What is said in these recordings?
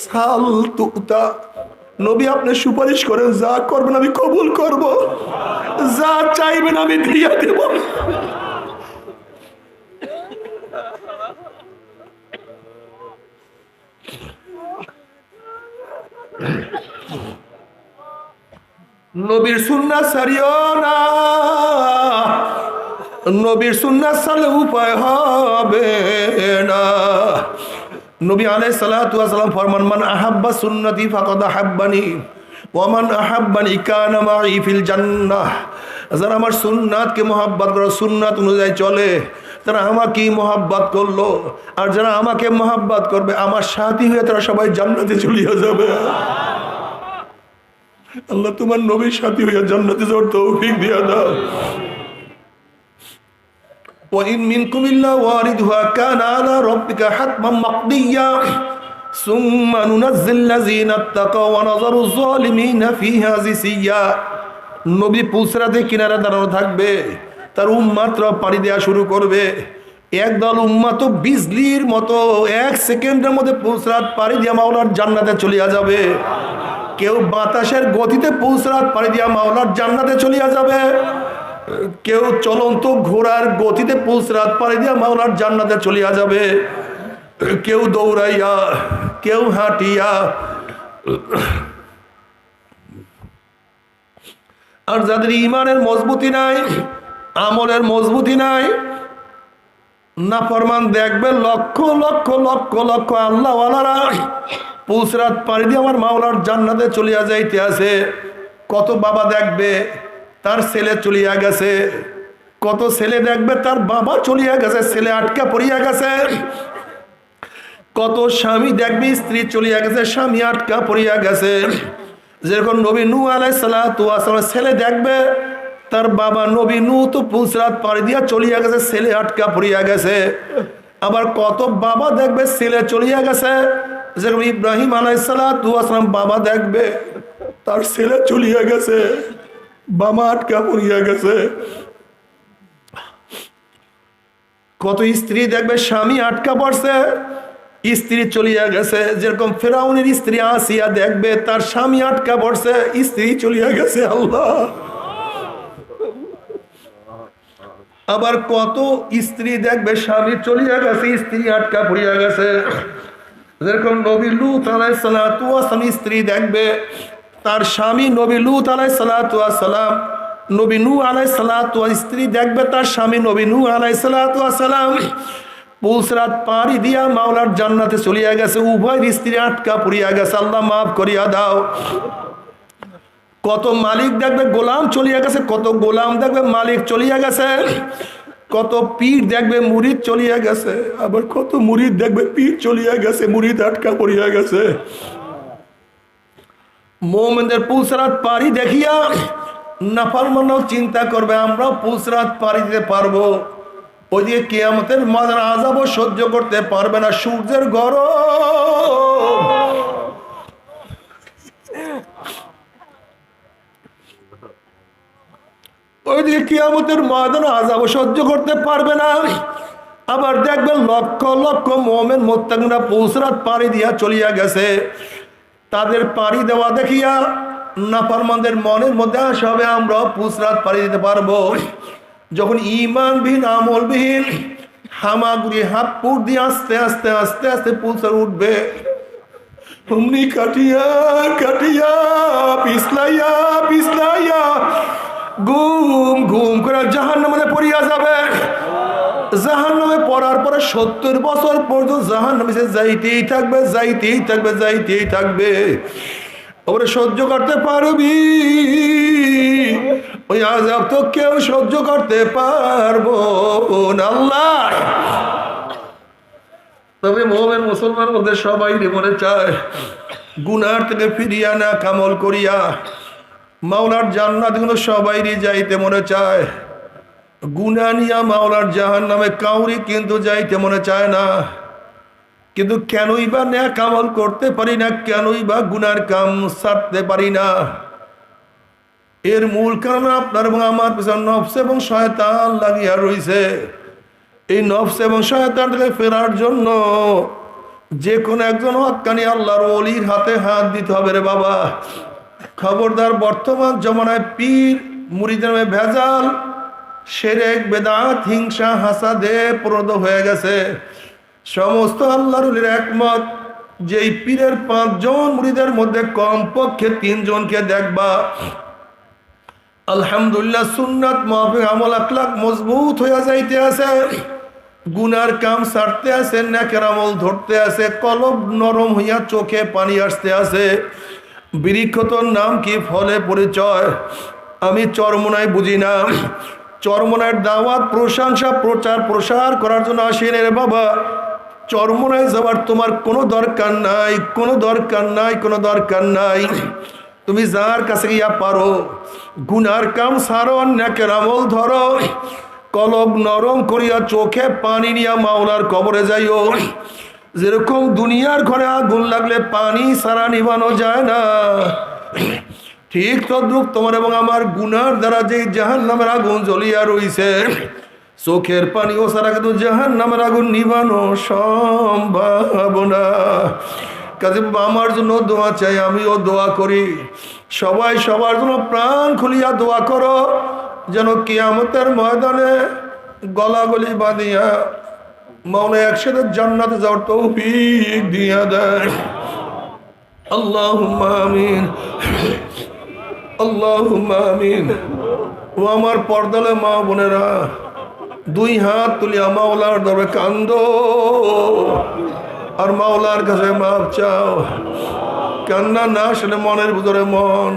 সাল তুতা, নবী আপনি সুপারিশ করেন, যা করবেন আমি কবুল করব, যা চাইবেন আমি দিয়ে দেব। নবীর সুন্নাত ছাড়িও না, নবীর সুন্নাত ছাড়লে উপায় হবে না। নবী আলাইহিস সালাতু ওয়াস সালাম ফরমান, মান আহাব্বা সুন্নতি ফাকাদ আহাব্বানি ওয়া মান আহাব্বানি কানা মাই ফিল জান্নাহ। যারা আমার সুন্নাতকে মহব্বত করে, সুন্নাত অনুযায়ী চলে, তারা আমাকেই মহব্বত করলো, আর যারা আমাকে মহব্বত করবে আমার সাথী হয়ে তারা সবাই জান্নাতে চলে যাবে। আল্লাহ তোমার নবীর সাথী হইয়া জান্নাতে যাওয়ার তৌফিক দিয়া দাও। ওয়া ইন মিনকুম ইল্লা ওয়ারিদুহা কানা আলা রাব্বিকা হাতমান মাকদিয়্যা সুম্মা নুনাজ্জিল লাযিনা ইত্তাকাও ওয়া নাযারু যালিমিনা ফিহা জিসিয়্যা। নবী পুলসরাতে কিনারে দাঁড়ানো থাকবে, তার উম্মতরা পাড়ি দেওয়া শুরু করবে। একদল উম্মত বিজলির মতো 1 সেকেন্ডের মধ্যে পুলসরাত পাড়ি দিয়ে মাওলার জান্নাতে চলিয়া যাবে। কেউ বাতাসের গতিতে পুলসরাত পাড়ি দিয়া মাওলার জান্নাতে চলিয়া যাবে, কেউ চলন্ত ঘোড়ার গতিতে পুলসরাত পাড়ি দিয়া মাওলার জান্নাতে চলিয়া যাবে, কেউ দৌড়াইয়া, কেউ হাঁটিয়া। আর যাদের ঈমানের মজবুতি নাই, আমলের মজবুতি নাই, নাফরমান দেখবে লক্ষ লক্ষ লক্ষ লক্ষ আল্লাহওয়ালারা পুলসরাত পাড়ি দিয়ে আমার মাওলার জান্নাতে চলিয়া যাইতে আছে। কত বাবা দেখবে তার ছেলে চলিয়া গেছে, কত ছেলে দেখবে তার বাবা চলিয়া গেছে, ছেলে আটকা পড়িয়া গেছে। কত স্বামী দেখবে স্ত্রী চলিয়া গেছে, স্বামী আটকা পড়িয়া গেছে। যেরকম নবী নূহ আলাইহিস সালাতু ওয়াস সালাম ছেলে দেখবে তার বাবা নবী নূহ তো পুলসরাত পাড়ি দিয়া চলিয়া গেছে, ছেলে আটকা পড়িয়া গেছে। আবার কত বাবা দেখবে ছেলে চলিয়া গেছে, যেরকম ইব্রাহিম আলাইহিস সালাতু ওয়াস সালাম বাবা দেখবে তার ছেলে চলিয়া গেছে, বাবা আটকা পড়িয়া গেছে। কত স্ত্রী দেখবে স্বামী আটকা পড়ছে, স্ত্রী চলিয়া গেছে। যেরকম ফেরাউনের স্ত্রী আসিয়া দেখবে তার স্বামী আটকা পড়ছে, স্ত্রী চলিয়া গেছে। আল্লাহ। আবার কত স্ত্রী দেখবে স্বামী চলিয়া গেছে, স্ত্রী আটকা পড়িয়া গেছে। যেরকম নবী লূত আলাইহিস সালাতু ওয়াস সালাম স্ত্রী দেখবে তার স্বামী নবী লূত আলাইহিস সালাতু ওয়াস সালাম, নবী নূহ আলাইহিস সালাতু ওয়াস স্ত্রী দেখবে তার স্বামী নবী নূহ আলাইহিস সালাতু ওয়াস সালাম পুলসরাত পাড়ি দিয়া মাওলার জান্নাতে চলিয়া গেছে, উভয় স্ত্রী আটকা পড়িয়া গেছে। আল্লাহ মাফ করিয়া দাও। কত মালিক দেখবে গোলাম চলিয়া গেছে, কত গোলাম দেখবে মালিক চলিয়া গেছে। কত পীর দেখবে মুরিদ চলিয়া গেছে, আবার কত মুরিদ দেখবে পীর চলিয়া গেছে, মুরিদ আটকা পড়িয়া গেছে। মুমিনদের পুলসরাত পাড়ি দেখিয়া নাফরমানও চিন্তা করবে আমরাও পুলসরাত পাড়ি দিতে পারবো। ওইদিকে কিয়ামতের মাঝে আযাবও সহ্য করতে পারবে না, সূর্যের গরম। ওইদিকে কিয়ামতের ময়দানে আযাবও সহ্য করতে পারবে না। আবার দেখবেন লক্ষ লক্ষ মুমিন মুত্তাকিনরা পুলসরাত পাড়ি দিয়া চলিয়া গেছে। তাদের পাড়ি দেওয়া দেখিয়া নাফরমানদের মনের মধ্যে আসা হবে আমরাও পুলসরাত পাড়ি দিতে পারবো। যখন ঈমানবিহীন আমলবিহীন হামাগুড়ি হাত পুর দিয়ে আস্তে আস্তে আস্তে আস্তে পুলসরাত উঠবে, অমনি কাটিয়া কাটিয়া পিছলাইয়া পিছলাইয়া ঘুম ঘুম করে জাহান্নামে পড়িয়া যাবে। জাহান্নামে পড়ার পরে 70 বছর পর্যন্ত জাহান্নামে যাইতেই থাকবে, যাইতেই থাকবে, যাইতেই থাকবে। ওরে সহ্য করতে পারবি? ওই আযাব তো কেউ সহ্য করতে পারবো না। আল্লাহ। তবে মুমিন মুসলমানের মধ্যে সবাই মনে চায় গুনার থেকে ফিরিয়া না কামল করিয়া মাওলার জান্নাত গুলো সবাইরই যাইতে মনে চায়। গুনাহ নিয়া মাওলার জাহান্নামে কাউরি কিন্তু যাইতে মনে চায় না। কিন্তু কেনই বা নেক আমল করতে পারি না, কেনই বা গুনার কাম ছাড়তে পারি না? এর মূল কারণ আপনার এবং আমার পিছনে নফস এবং শয়তান লাগিয়া রইছে। এই নফস এবং শয়তান থেকে ফেরার জন্য যে কোনো একজন হক্কানি আল্লাহর ওলির হাতে হাত দিতে হবে রে বাবা। খবরদার, বর্তমান জমানায় পীর মুরিদের ভেজাল, শিরক, বেদাত, হিংসা, হাসাদে প্রদ হয়ে গেছে। সমস্ত আল্লাহর ওলির একমত, যেই পীরের 5 জন মুরিদের মধ্যে কমপক্ষে 3 জনকে দেখবা আলহামদুলিল্লাহ সুন্নাত মাফিক আমল আখলাক মজবুত হইয়া যাইতে আছে, গুনার কাম ছাড়তে আছে, নেকের আমল ধরতে আছে, কলব নরম হইয়া চোখে পানি আসতে আছে। বৃক্ষতর নাম কি, ফলে পরিচয়। আমি চরমোনাই বুঝি না, চরমোনার দাওয়াত, প্রশংসা, প্রচার প্রসার করার জন্য আসেন রে বাবা। চরমোনায় যাবার তোমার কোনো দরকার নাই, কোনো দরকার নাই, কোনো দরকার নাই। তুমি যার কাছে গিয়া পারো, গুনার কাম সারো, নেকের আমল ধরো, কলব নরম করিয়া চোখে পানি নিয়া মাওলার কবরে যাইও। যেরকম দুনিয়ার ঘরে আগুন লাগলে পানি সারা নিভানো যায় না, ঠিক তদ্রুপ তোমার এবং আমার গুনার দ্বারা যে জাহান্নামের আগুন জ্বলিয়া রইছে, চোখের পানি ও সারা কিন্তু জাহান্নামের আগুন নিভানো সম্ভব না। কাজে আমার জন্য দোয়া চাই, আমিও দোয়া করি। সবাই সবার জন্য প্রাণ খুলিয়া দোয়া করো, যেন কিয়ামতের ময়দানে গলাগলি বাঁধিয়া মাওলা একসাথে জান্নাতে যাওয়ার তৌফিক দিয়া দেয়। আল্লাহুম্মা আমিন, আল্লাহুম্মা আমিন। ও আমার পর্দালে মা বোনেরা, 2 হাত তুলিয়া মাওলার দরবারে কান্দো আর মাওলার কাছে মাপ চাও। কান্না না আসলে মনের ভিতরে মন।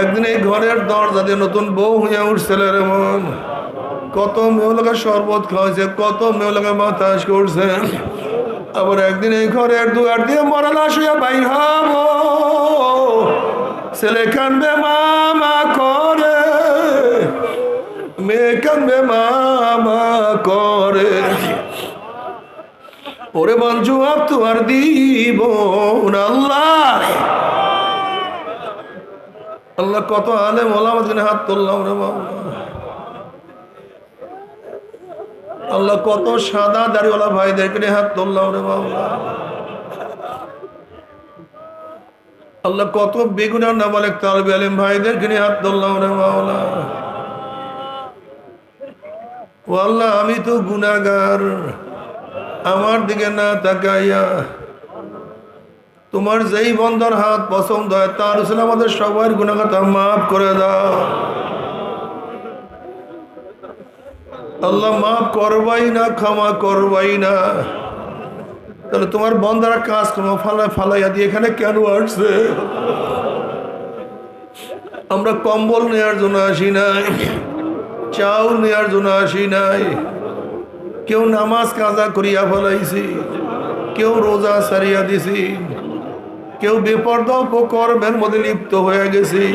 একদিন এই ঘরের দরজা দিয়ে নতুন বউ হইয়া উঠছিল রে মন। কত মেয়েলাকে শরবত খাওয়াইছে, কত মেয়েলাকে বাতাস করছে। আবার একদিন এই ঘরের দুয়ার দিয়ে মরা লাশ হইয়া বাইর হব। ছেলে কানবে মামা করে, মেয়ে কানবে মামা করে। ওরে বঞ্জু আপ তোমার দিব না। আল্লাহ আল্লাহ কত আলেম ওলামার জন্য হাত তুললাম রে বাবা। আল্লাহ কত সাদা দাড়িওয়ালা ভাইদেরকে হাত তুললাম রে বাবা। আল্লাহ কত বেগুনার নাবালেক তালিবে আলেম ভাইদেরকে হাত তুললাম রে বাবা। ও আল্লাহ, আমি তো গুনাহগার, আমার দিকে না তাকাইয়া তোমার যেই বন্দার হাত পছন্দ হয় তার উপর আমাদের সবার গুনাহ খাতা মাফ করে দাও। আল্লাহ মাফ করবাই না, ক্ষমা করবাই না। তাহলে তোমার বন্দারা কাজ কোনো ফালাইয়া দিয়ে এখানে কেন আসছে? আমরা কম্বল নেওয়ার জন্য আসি নাই, চাউল নেওয়ার জন্য আসি নাই। কেউ নামাজ কাজা করিয়া ফেলাইছি, কেউ রোজা সারিয়া দিছি, কেউ বেপরদা উপকর্মের মধ্যে লিপ্ত হয়ে গেছি,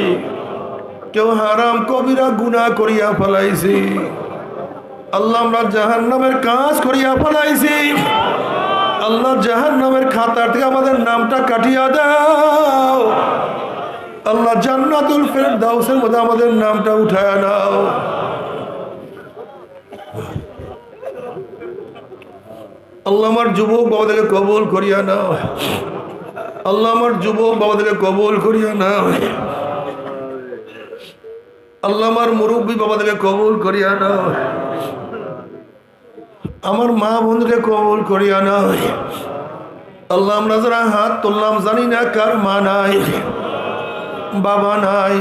কেউ হারাম কবিরা গুনাহ করিয়া ফেলাইছি। আল্লাহ আমরা জাহান্নামের কাজ করিয়া ফেলাইছি। আল্লাহ জাহান্নামের খাতা থেকে আমাদের নামটা কাটিয়া দাও। আল্লাহ জান্নাতুল ফেরদাউসের মধ্যে আমাদের নামটা উঠায়া নাও। আল্লাহ আমার যুবক বাবাদেরকে কবুল করিয়া নাও। আল্লাহ আমার যুবক বাবাদেরকে কবুল করিয়া নাও। আল্লাহ আমার মুরব্বী বাবাদেরকে কবুল করিয়া নাও। আমার মা বোনকে কবুল করিয়া নাও। আল্লাহ আমরা যারা হাত তুললাম জানি না কার মা নাই, বাবা নাই,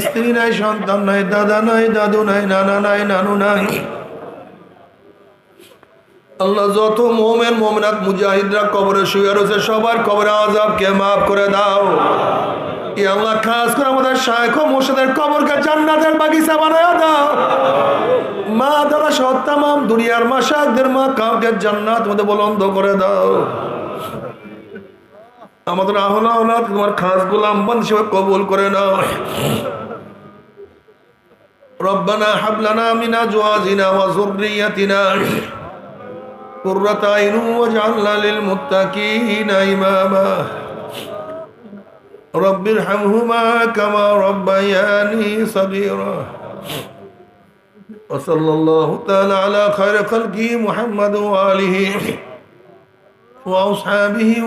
স্ত্রী নাই, সন্তান নাই, দাদা নাই, দাদু নাই, নানা নাই, নানু নাই। আল্লাহ যত মোমেন মোমেনাত মুজাহিদরা কবরে শুয়ে রয়েছে সবার কবরে আযাবকে মাফ করে দাও। ই আল্লাহ খাস করে আমাদের শায়খ ও মুর্শিদের কবরকে জান্নাতের বাগিচা বানায়া দাও। মা দাদা সহ তামাম দুনিয়ার মাশায়েখদের মা কাউকে জান্নাত মধ্যে বুলন্দ করে দাও। আমাদের আহলা আওলাদ তোমার খাস গোলাম বান্দা হিসেবে কবুল করে নাও। রব্বানা হাব লানা মিন আজওয়াজিনা ওয়া যুররিয়াতিনা قرة عين واجعلنا للمتقين إماما رب ارحمهما كما ربياني صغيرا وصلى الله تعالى على خير خلقه محمد وآله وأصحابه